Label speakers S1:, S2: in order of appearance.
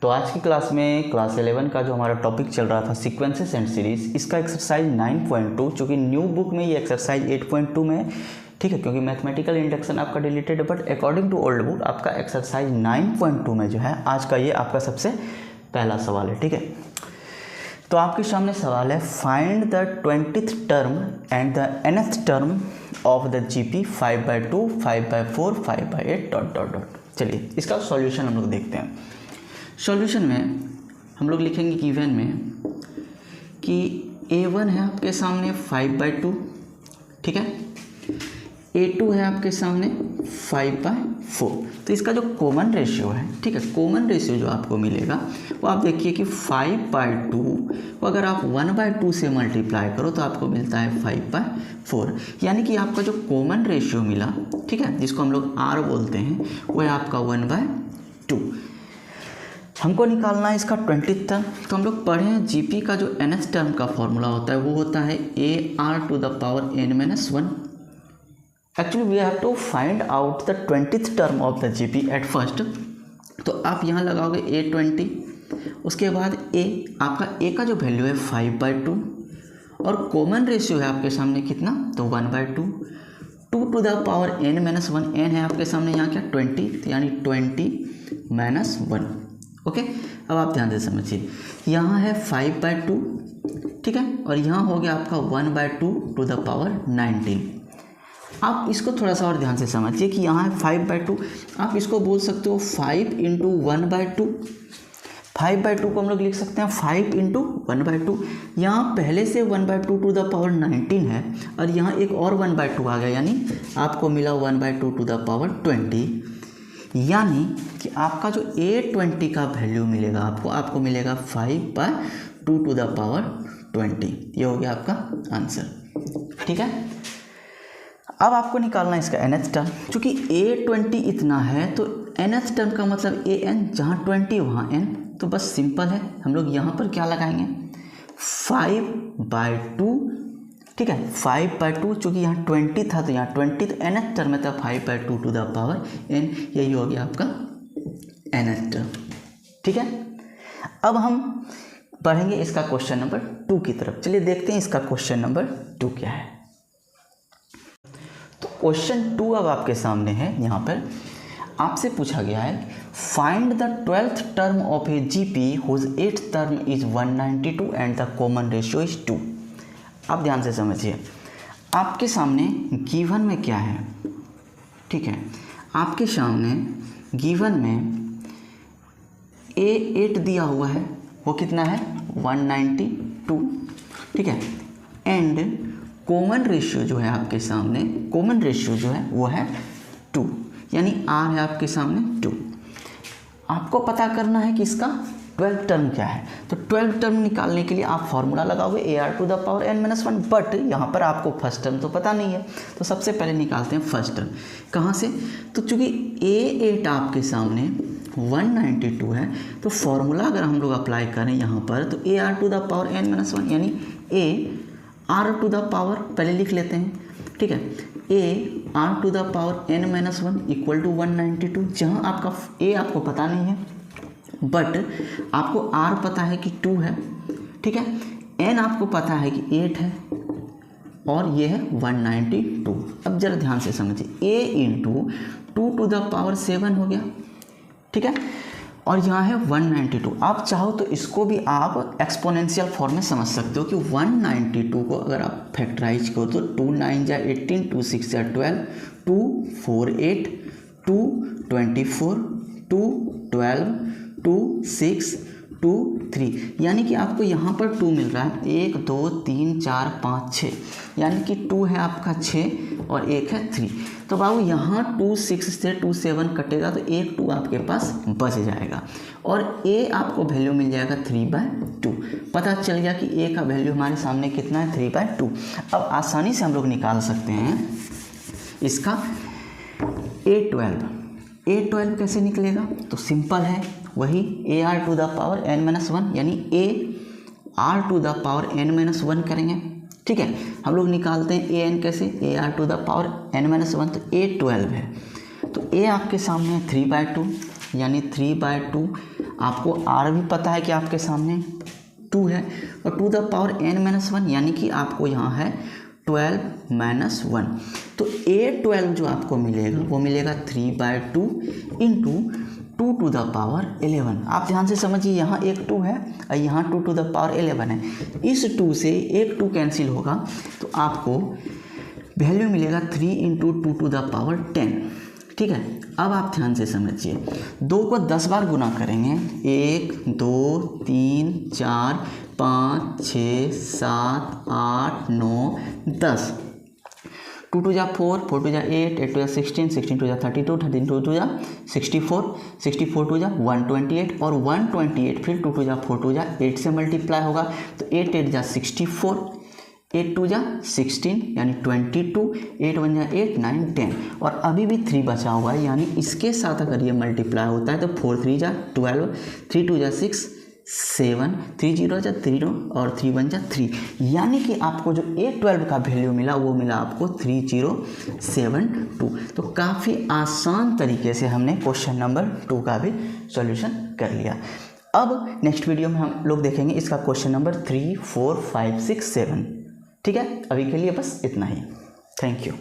S1: तो आज की क्लास में क्लास 11 का जो हमारा टॉपिक चल रहा था सीक्वेंसेस एंड सीरीज, इसका एक्सरसाइज 9.2, चूँकि न्यू बुक में ये एक्सरसाइज 8.2 में है, ठीक है, क्योंकि मैथमेटिकल इंडक्शन आपका डिलीटेड है, but according to old book आपका एक्सरसाइज 9.2 में जो है आज का ये आपका सबसे पहला सवाल है। ठीक है, तो आपके सामने सवाल है, find the 20th term and the nth term of the GP 5/2, 5/4, 5/8 dot dot dot. चलिए इसका सॉल्यूशन हम लोग देखते हैं। सॉल्यूशन में हम लोग लिखेंगे गिवन में कि A1 है आपके सामने 5/2, ठीक है, A2 है आपके सामने 5/4। तो इसका जो कॉमन रेशियो है, ठीक है, कॉमन रेशियो जो आपको मिलेगा वो आप देखिए कि 5/2 को अगर आप 1/2 से मल्टीप्लाई करो तो आपको मिलता है 5/4, यानी कि आपका जो कॉमन रेशियो मिला, ठीक है, जिसको हम लोग R बोलते हैं, वो है आपका 1/2। हमको निकालना है इसका 20th टर्म। तो हम लोग पढ़े हैं GP का जो nth टर्म का फॉर्मूला होता है वो होता है AR⁻n-1। Actually we have to find out the 20th term of the GP at first. तो आप यहाँ लगाओगे A20, उसके बाद A, आपका A का जो वैल्यू है 5/2 और कॉमन रेशियो है आपके सामने कितना, तो 1/2, 2 to the power n-1, n है आपके सामने यहाँ क्या 20, यानी 20-1। ओके, अब आप ध्यान से समझिए, यहाँ है 5/2, ठीक है, और यहाँ हो गया आपका 1/2 टू द पावर 19। आप इसको थोड़ा सा और ध्यान से समझिए कि यहाँ है 5/2, आप इसको बोल सकते हो 5 × 1/2। 5/2 को हम लोग लिख सकते हैं 5 × 1/2। यहाँ पहले से 1/2 टू द पावर 19 है और यहाँ एक और 1/2 आ गया, यानी आपको मिला 1/2 टू द पावर 20, यानी कि आपका जो A20 का वैल्यू मिलेगा आपको मिलेगा 5/2 टू द पावर 20। ये हो गया आपका आंसर, ठीक है। अब आपको निकालना है इसका nth टर्म। चूँकि A20 इतना है तो nth टर्म का मतलब AN, जहाँ 20 वहाँ n, तो बस सिंपल है, हम लोग यहाँ पर क्या लगाएंगे 5/2, ठीक है, 5/2, चूँकि यहाँ 20 था तो यहाँ 20, तो nth टर्म में था 5/2 टू द पावर n, यही हो गया आपका nth टर्म, ठीक है। अब हम बढ़ेंगे इसका क्वेश्चन नंबर 2 की तरफ। चलिए देखते हैं इसका क्वेश्चन नंबर 2 क्या है। तो क्वेश्चन 2 अब आपके सामने है। यहाँ पर आपसे पूछा गया है, find the 12th term of a GP whose 8th term is 192 and the common ratio is 2। आप ध्यान से समझिए, आपके सामने गिवन में क्या है, ठीक है, आपके सामने गिवन में A8 दिया हुआ है, वो कितना है 192, ठीक है, एंड कॉमन रेशियो जो है आपके सामने, कॉमन रेशियो जो है वो है 2, यानी R है आपके सामने 2। आपको पता करना है कि इसका 12th टर्म क्या है। तो 12th टर्म निकालने के लिए आप फॉर्मूला लगाओगे AR⁻n-1, बट यहाँ पर आपको फर्स्ट टर्म तो पता नहीं है, तो सबसे पहले निकालते हैं फर्स्ट टर्म। कहाँ से, तो चूँकि A8 आपके सामने 192 है, तो फॉर्मूला अगर हम लोग अप्लाई करें यहाँ पर तो AR⁻n-1, यानी AR⁻, पहले लिख लेते हैं, ठीक है, AR⁻n-1 इक्वल टू 192, जहाँ आपका A आपको पता नहीं है बट आपको R पता है कि 2 है, ठीक है, N आपको पता है कि 8 है और ये है 192। अब जरा ध्यान से समझिए, A × 2 टू द पावर 7 हो गया, ठीक है, और यहाँ है 192। आप चाहो तो इसको भी आप एक्सपोनेंशियल फॉर्म में समझ सकते हो कि 192 को अगर आप फैक्टराइज करो तो 2 9 जा 18, 2 6 जा 12, 2 4 8, 2 24, 2 12, 2 6, 2 3, यानी कि आपको यहाँ पर 2 मिल रहा है, 1 2 3 4 5 6, यानी कि 2 है आपका 6 और 1 है 3। तो बाबू यहाँ 2 6 से 2 7 कटेगा तो 1 2 आपके पास बच जाएगा और A आपको वैल्यू मिल जाएगा 3/2। पता चल गया कि A का वैल्यू हमारे सामने कितना है 3/2। अब आसानी से हम लोग निकाल सकते हैं इसका A12 कैसे निकलेगा, तो सिंपल है, वही AR⁻n-1, यानी AR⁻n-1 करेंगे, ठीक है। हम लोग निकालते हैं AN कैसे, AR⁻n-1, तो A12 है, तो A आपके सामने है 3/2, यानी 3/2 आपको r भी पता है कि आपके सामने 2 है, और टू द पावर n-1 यानी कि आपको यहाँ है 12-1। तो A12 जो आपको मिलेगा वो मिलेगा 3/2 इंटू 2 टू द पावर 11। आप ध्यान से समझिए, यहाँ एक 2 है और यहाँ 2 टू द पावर 11 है। इस 2 से एक 2 कैंसिल होगा तो आपको वैल्यू मिलेगा 3 इंटू 2 टू द पावर 10। ठीक है, अब आप ध्यान से समझिए, 2 को 10 बार गुना करेंगे, 1 2 3 4 5 6 7 8 9 10। 2 टू जा 4, 4 टू जा 8, 8 टू जा 16, 16 टू जा 32, 32 टू जा 64, 64 टू जा 128, और 128 फिर 2 टू जा 4 टू जा 8 से मल्टीप्लाई होगा तो 8 8 जा 64, 8 टू जा 16 यानी 22, 8 1 जा 8 9 10, और अभी भी 3 बचा हुआ है, यानी इसके साथ अगर ये मल्टीप्लाई होता है तो 4 3 जा 12, 3 2 जा 6 7, 3 0 जा 3 और 3 1 जा 3, यानी कि आपको जो A12 का वैल्यू मिला वो मिला आपको 3072। तो काफ़ी आसान तरीके से हमने क्वेश्चन नंबर 2 का भी सॉल्यूशन कर लिया। अब नेक्स्ट वीडियो में हम लोग देखेंगे इसका क्वेश्चन नंबर 3 4 5 6 7। ठीक है, अभी के लिए बस इतना ही। Thank you.